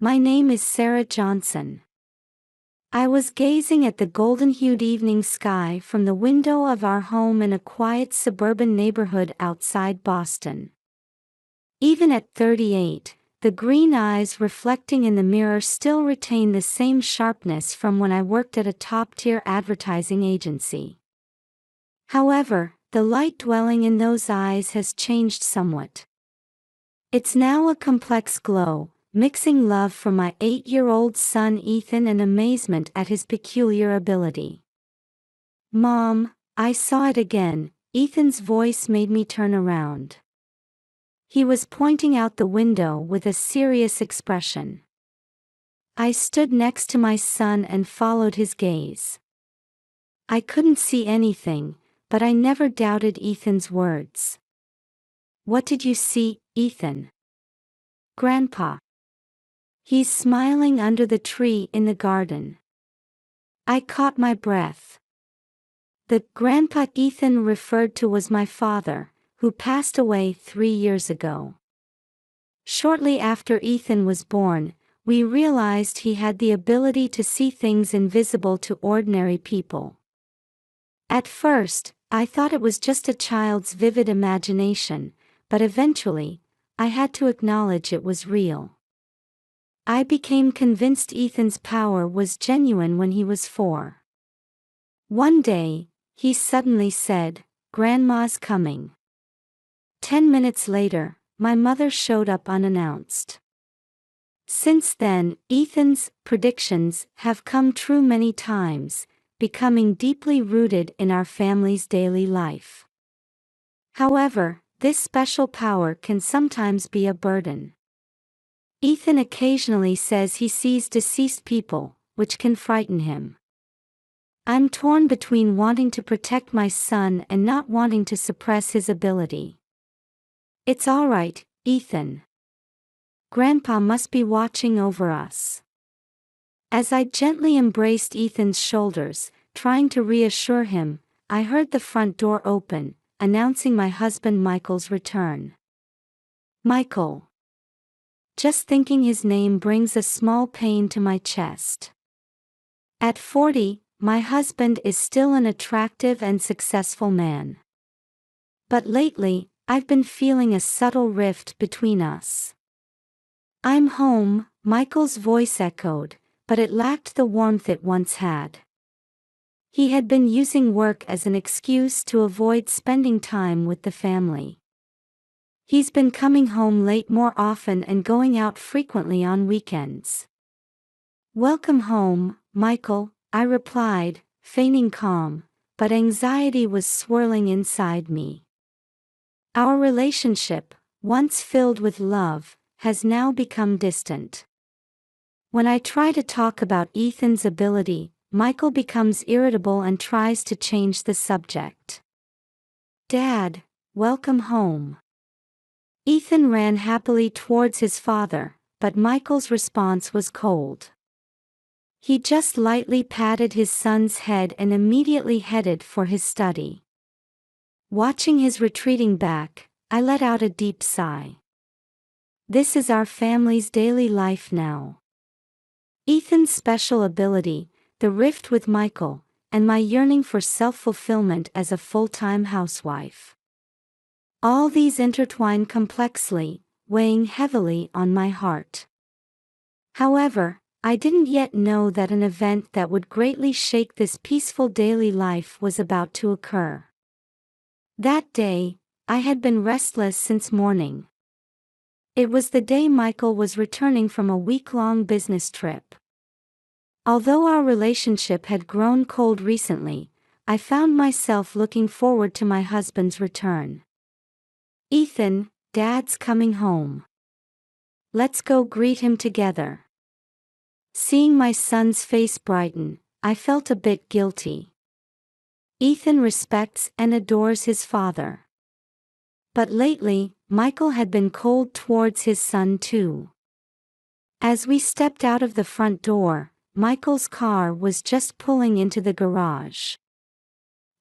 My name is Sarah Johnson. I was gazing at the golden-hued evening sky from the window of our home in a quiet suburban neighborhood outside Boston. Even at 38, the green eyes reflecting in the mirror still retain the same sharpness from when I worked at a top-tier advertising agency. However, the light dwelling in those eyes has changed somewhat. It's now a complex glow, mixing love for my 8-year-old son Ethan and amazement at his peculiar ability. "Mom, I saw it again," Ethan's voice made me turn around. He was pointing out the window with a serious expression. I stood next to my son and followed his gaze. I couldn't see anything, but I never doubted Ethan's words. "What did you see, Ethan?" "Grandpa. He's smiling under the tree in the garden." I caught my breath. The grandpa Ethan referred to was my father, who passed away 3 years ago. Shortly after Ethan was born, we realized he had the ability to see things invisible to ordinary people. At first, I thought it was just a child's vivid imagination, but eventually, I had to acknowledge it was real. I became convinced Ethan's power was genuine when he was 4. One day, he suddenly said, "Grandma's coming." 10 minutes later, my mother showed up unannounced. Since then, Ethan's predictions have come true many times, becoming deeply rooted in our family's daily life. However, this special power can sometimes be a burden. Ethan occasionally says he sees deceased people, which can frighten him. I'm torn between wanting to protect my son and not wanting to suppress his ability. "It's all right, Ethan. Grandpa must be watching over us." As I gently embraced Ethan's shoulders, trying to reassure him, I heard the front door open, announcing my husband Michael's return. Michael. Just thinking his name brings a small pain to my chest. At 40, my husband is still an attractive and successful man. But lately, I've been feeling a subtle rift between us. "I'm home," Michael's voice echoed, but it lacked the warmth it once had. He had been using work as an excuse to avoid spending time with the family. He's been coming home late more often and going out frequently on weekends. "Welcome home, Michael," I replied, feigning calm, but anxiety was swirling inside me. Our relationship, once filled with love, has now become distant. When I try to talk about Ethan's ability, Michael becomes irritable and tries to change the subject. "Dad, welcome home." Ethan ran happily towards his father, but Michael's response was cold. He just lightly patted his son's head and immediately headed for his study. Watching his retreating back, I let out a deep sigh. This is our family's daily life now. Ethan's special ability, the rift with Michael, and my yearning for self-fulfillment as a full-time housewife. All these intertwine complexly, weighing heavily on my heart. However, I didn't yet know that an event that would greatly shake this peaceful daily life was about to occur. That day, I had been restless since morning. It was the day Michael was returning from a week-long business trip. Although our relationship had grown cold recently, I found myself looking forward to my husband's return. "Ethan, Dad's coming home. Let's go greet him together." Seeing my son's face brighten, I felt a bit guilty. Ethan respects and adores his father. But lately, Michael had been cold towards his son too. As we stepped out of the front door, Michael's car was just pulling into the garage.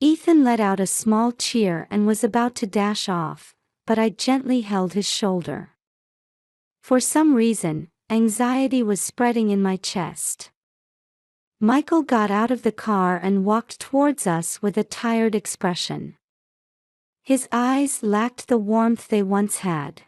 Ethan let out a small cheer and was about to dash off, but I gently held his shoulder. For some reason, anxiety was spreading in my chest. Michael got out of the car and walked towards us with a tired expression. His eyes lacked the warmth they once had.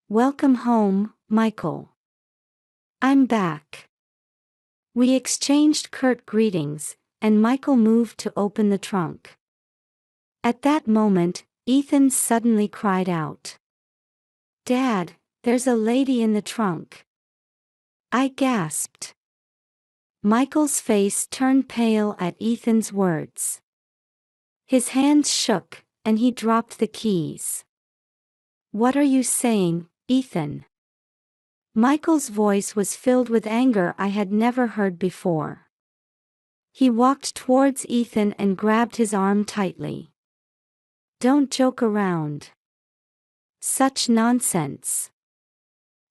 "Welcome home, Michael. I'm back." We exchanged curt greetings, and Michael moved to open the trunk. At that moment, Ethan suddenly cried out, "Dad, there's a lady in the trunk." I gasped. Michael's face turned pale at Ethan's words. His hands shook, and he dropped the keys. "What are you saying, Ethan?" Michael's voice was filled with anger I had never heard before. He walked towards Ethan and grabbed his arm tightly. "Don't joke around. Such nonsense.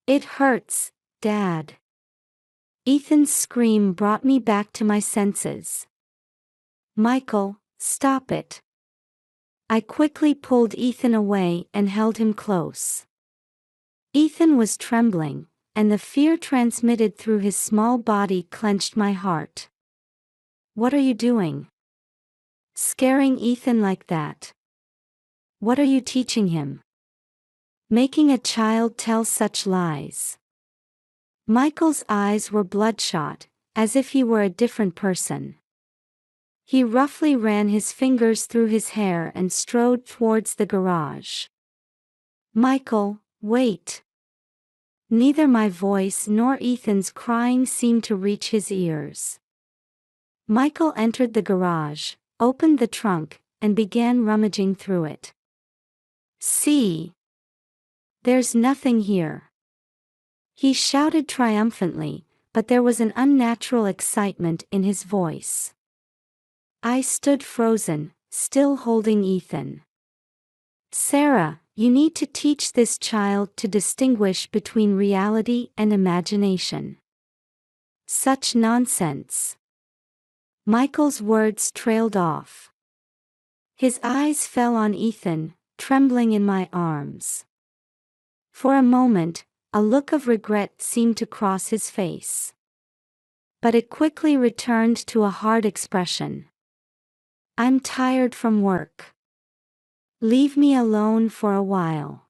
It hurts, Dad." Ethan's scream brought me back to my senses. "Michael, stop it." I quickly pulled Ethan away and held him close. Ethan was trembling, and the fear transmitted through his small body clenched my heart. "What are you doing? Scaring Ethan like that? What are you teaching him? Making a child tell such lies?" Michael's eyes were bloodshot, as if he were a different person. He roughly ran his fingers through his hair and strode towards the garage. "Michael, wait." Neither my voice nor Ethan's crying seemed to reach his ears. Michael entered the garage, opened the trunk, and began rummaging through it. "See? There's nothing here." He shouted triumphantly, but there was an unnatural excitement in his voice. I stood frozen, still holding Ethan. "Sarah, you need to teach this child to distinguish between reality and imagination." Such nonsense. Michael's words trailed off. His eyes fell on Ethan, trembling in my arms. For a moment, a look of regret seemed to cross his face. But it quickly returned to a hard expression. "I'm tired from work. Leave me alone for a while."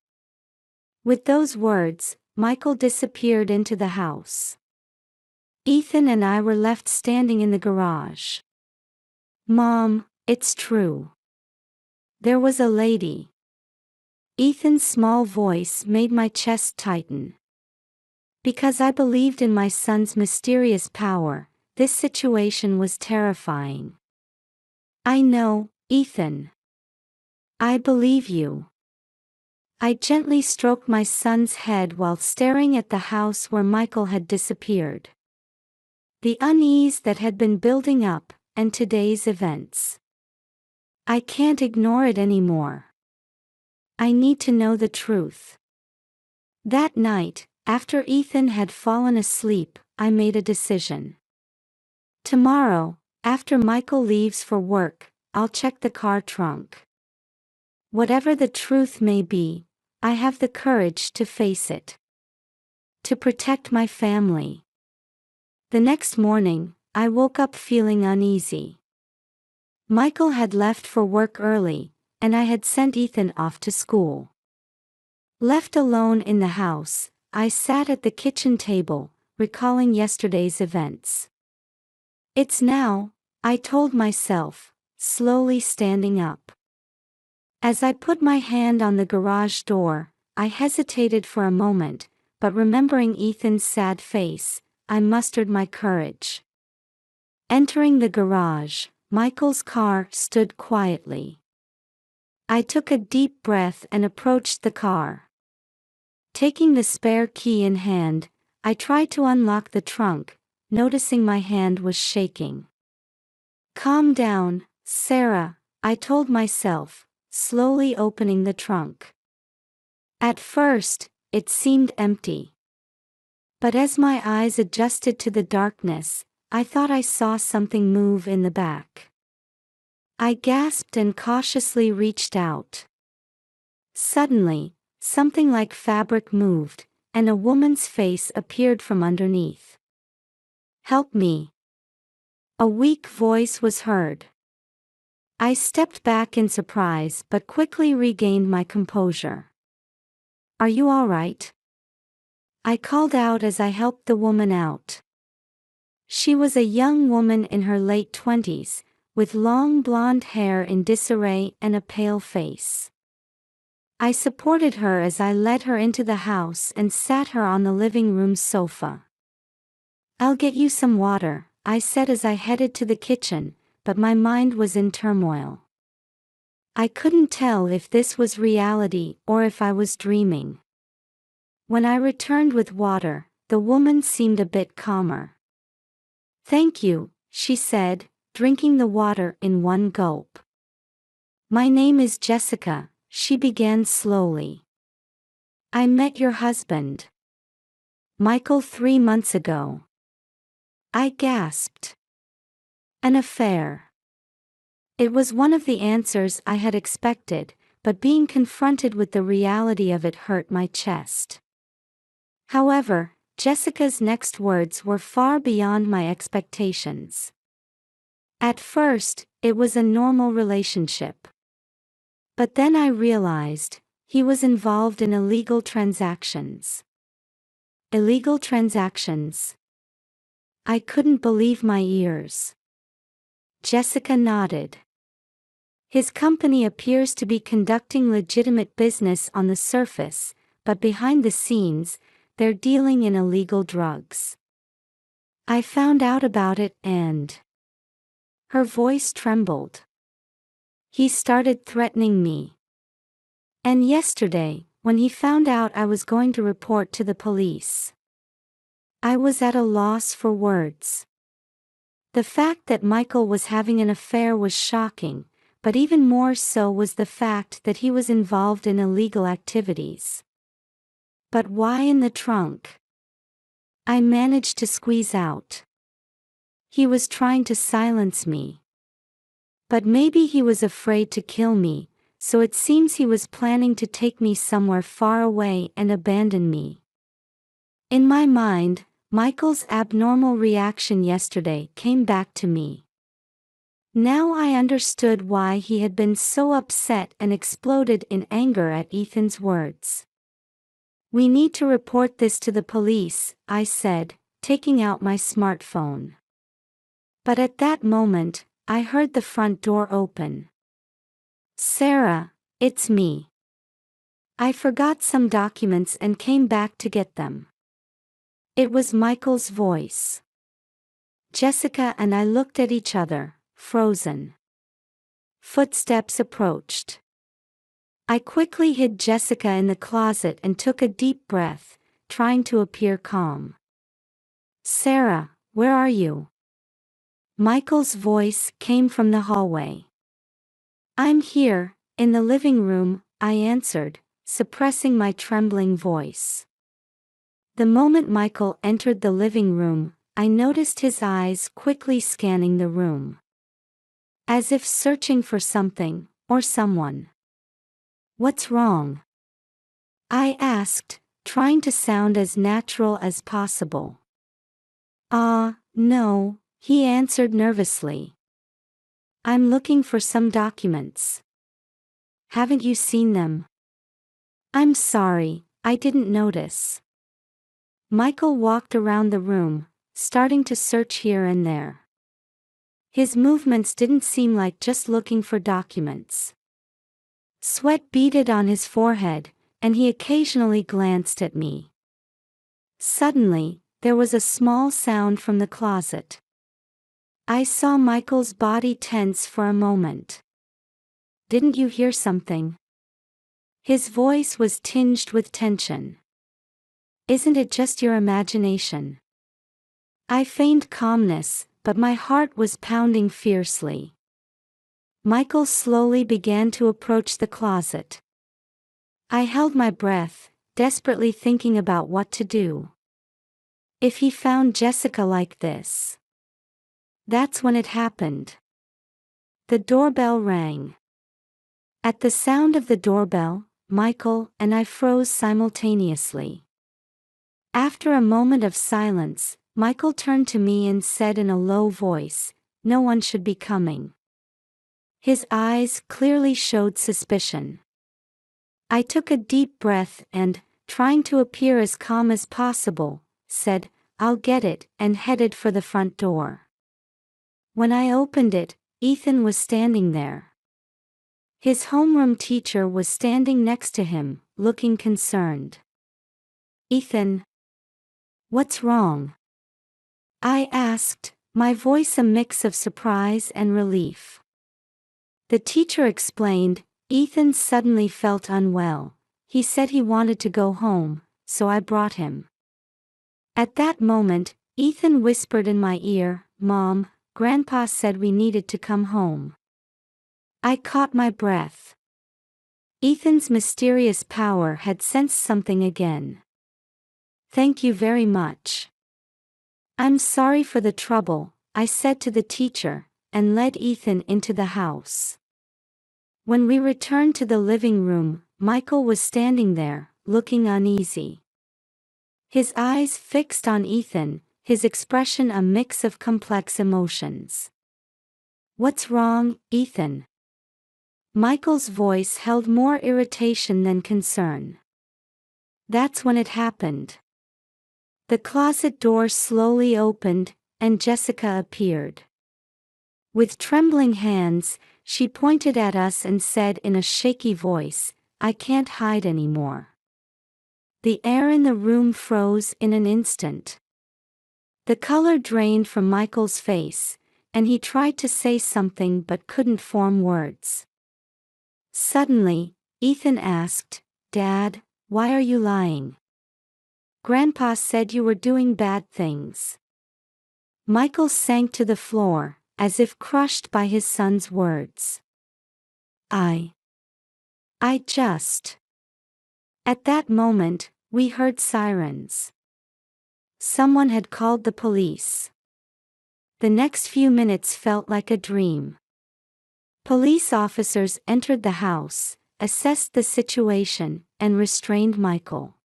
With those words, Michael disappeared into the house. Ethan and I were left standing in the garage. "Mom, it's true. There was a lady." Ethan's small voice made my chest tighten. Because I believed in my son's mysterious power, this situation was terrifying. "I know, Ethan. I believe you." I gently stroked my son's head while staring at the house where Michael had disappeared. The unease that had been building up, and today's events. I can't ignore it anymore. I need to know the truth. That night, after Ethan had fallen asleep, I made a decision. Tomorrow, after Michael leaves for work, I'll check the car trunk. Whatever the truth may be, I have the courage to face it. To protect my family. The next morning, I woke up feeling uneasy. Michael had left for work early, and I had sent Ethan off to school. Left alone in the house, I sat at the kitchen table, recalling yesterday's events. "It's now," I told myself, slowly standing up. As I put my hand on the garage door, I hesitated for a moment, but remembering Ethan's sad face, I mustered my courage. Entering the garage, Michael's car stood quietly. I took a deep breath and approached the car. Taking the spare key in hand, I tried to unlock the trunk, noticing my hand was shaking. "Calm down, Sarah," I told myself, slowly opening the trunk. At first, it seemed empty. But as my eyes adjusted to the darkness, I thought I saw something move in the back. I gasped and cautiously reached out. Suddenly, something like fabric moved, and a woman's face appeared from underneath. "Help me." A weak voice was heard. I stepped back in surprise but quickly regained my composure. "Are you all right?" I called out as I helped the woman out. She was a young woman in her late 20s, with long blonde hair in disarray and a pale face. I supported her as I led her into the house and sat her on the living room sofa. "I'll get you some water," I said as I headed to the kitchen, but my mind was in turmoil. I couldn't tell if this was reality or if I was dreaming. When I returned with water, the woman seemed a bit calmer. "Thank you," she said, drinking the water in one gulp. "My name is Jessica," she began slowly. "I met your husband, Michael, 3 months ago." I gasped. "An affair." It was one of the answers I had expected, but being confronted with the reality of it hurt my chest. However, Jessica's next words were far beyond my expectations. "At first, it was a normal relationship. But then I realized he was involved in illegal transactions." "Illegal transactions?" I couldn't believe my ears. Jessica nodded. "His company appears to be conducting legitimate business on the surface, but behind the scenes, they're dealing in illegal drugs. I found out about it and..." Her voice trembled. "He started threatening me. And yesterday, when he found out I was going to report to the police." I was at a loss for words. The fact that Michael was having an affair was shocking, but even more so was the fact that he was involved in illegal activities. "But why in the trunk?" I managed to squeeze out. "He was trying to silence me. But maybe he was afraid to kill me, so it seems he was planning to take me somewhere far away and abandon me." In my mind, Michael's abnormal reaction yesterday came back to me. Now I understood why he had been so upset and exploded in anger at Ethan's words. "We need to report this to the police," I said, taking out my smartphone. But at that moment, I heard the front door open. "Sarah, it's me. I forgot some documents and came back to get them." It was Michael's voice. Jessica and I looked at each other, frozen. Footsteps approached. I quickly hid Jessica in the closet and took a deep breath, trying to appear calm. "Sarah, where are you?" Michael's voice came from the hallway. "I'm here, in the living room," I answered, suppressing my trembling voice. The moment Michael entered the living room, I noticed his eyes quickly scanning the room, as if searching for something, or someone. "What's wrong?" I asked, trying to sound as natural as possible. No," he answered nervously. "I'm looking for some documents." "Haven't you seen them?" "I'm sorry, I didn't notice." Michael walked around the room, starting to search here and there. His movements didn't seem like just looking for documents. Sweat beaded on his forehead, and he occasionally glanced at me. Suddenly, there was a small sound from the closet. I saw Michael's body tense for a moment. "Didn't you hear something?" His voice was tinged with tension. "Isn't it just your imagination?" I feigned calmness, but my heart was pounding fiercely. Michael slowly began to approach the closet. I held my breath, desperately thinking about what to do. If he found Jessica like this. That's when it happened. The doorbell rang. At the sound of the doorbell, Michael and I froze simultaneously. After a moment of silence, Michael turned to me and said in a low voice, "No one should be coming." His eyes clearly showed suspicion. I took a deep breath and, trying to appear as calm as possible, said, "I'll get it," and headed for the front door. When I opened it, Ethan was standing there. His homeroom teacher was standing next to him, looking concerned. "Ethan, what's wrong?" I asked, my voice a mix of surprise and relief. The teacher explained, "Ethan suddenly felt unwell. He said he wanted to go home, so I brought him." At that moment, Ethan whispered in my ear, "Mom, Grandpa said we needed to come home." I caught my breath. Ethan's mysterious power had sensed something again. "Thank you very much." "I'm sorry for the trouble," I said to the teacher, and led Ethan into the house. When we returned to the living room, Michael was standing there, looking uneasy. His eyes fixed on Ethan, his expression a mix of complex emotions. "What's wrong, Ethan?" Michael's voice held more irritation than concern. That's when it happened. The closet door slowly opened, and Jessica appeared. With trembling hands, she pointed at us and said in a shaky voice, "I can't hide anymore." The air in the room froze in an instant. The color drained from Michael's face, and he tried to say something but couldn't form words. Suddenly, Ethan asked, "Dad, why are you lying?" "Grandpa said you were doing bad things." Michael sank to the floor, as if crushed by his son's words. I just. At that moment, we heard sirens. Someone had called the police. The next few minutes felt like a dream. Police officers entered the house, assessed the situation, and restrained Michael.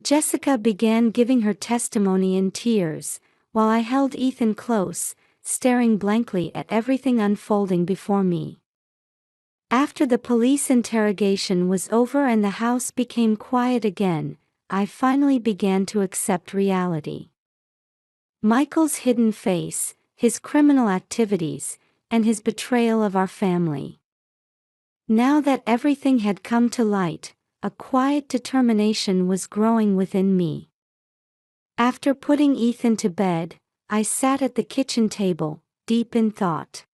Jessica began giving her testimony in tears, while I held Ethan close, staring blankly at everything unfolding before me. After the police interrogation was over and the house became quiet again, I finally began to accept reality. Michael's hidden face, his criminal activities, and his betrayal of our family. Now that everything had come to light, a quiet determination was growing within me. After putting Ethan to bed, I sat at the kitchen table, deep in thought.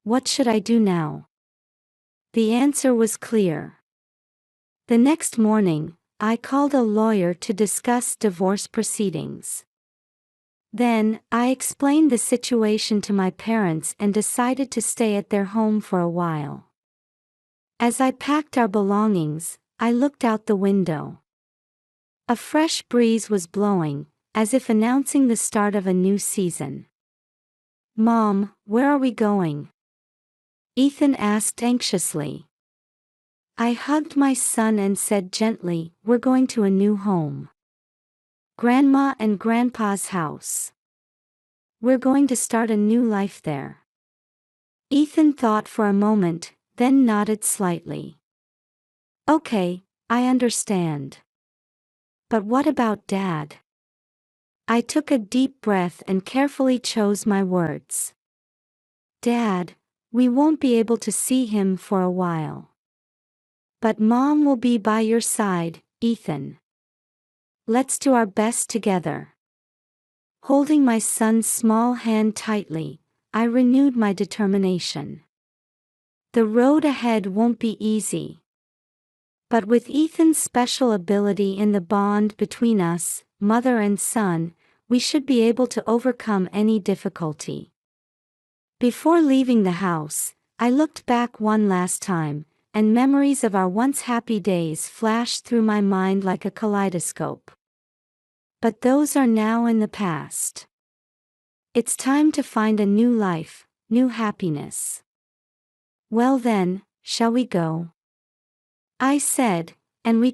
What should I do now? The answer was clear. The next morning, I called a lawyer to discuss divorce proceedings. Then, I explained the situation to my parents and decided to stay at their home for a while. As I packed our belongings, I looked out the window. A fresh breeze was blowing, as if announcing the start of a new season. "Mom, where are we going?" Ethan asked anxiously. I hugged my son and said gently, "We're going to a new home. Grandma and Grandpa's house. We're going to start a new life there." Ethan thought for a moment, then nodded slightly. "Okay, I understand. But what about Dad?" I took a deep breath and carefully chose my words. "Dad, we won't be able to see him for a while. But Mom will be by your side, Ethan. Let's do our best together." Holding my son's small hand tightly, I renewed my determination. The road ahead won't be easy. But with Ethan's special ability in the bond between us, mother and son, we should be able to overcome any difficulty. Before leaving the house, I looked back one last time, and memories of our once happy days flashed through my mind like a kaleidoscope. But those are now in the past. It's time to find a new life, new happiness. "Well then, shall we go?" I said, and we